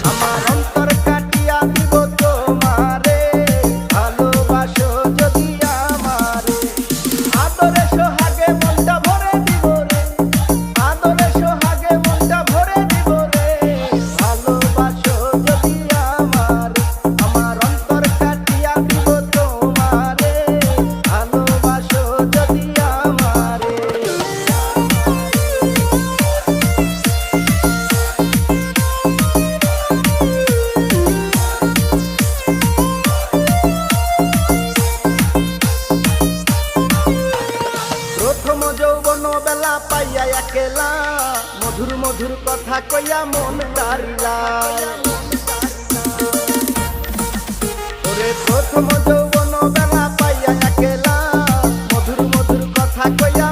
আমার অন্তর কাটিয়া দিব তোমারে, ভালোবাসো যদি আমারে। আদরে সোহাগে মনটা ভরে দিব রে, আদরে সোহাগে মনটা ভরে দিব রে, ভালোবাসো যদি আমারে। আমার অন্তর কাটিয়া দিব তোমারে, ভালোবাসো যদি আমারে। প্রথম যৌবন বেলা পাইয়া একেলা, মধুর মধুর কথা কইয়া মন তারিলা। ওরে প্রথম যৌবন বেলা পাইয়া একেলা, মধুর মধুর কথা কইয়া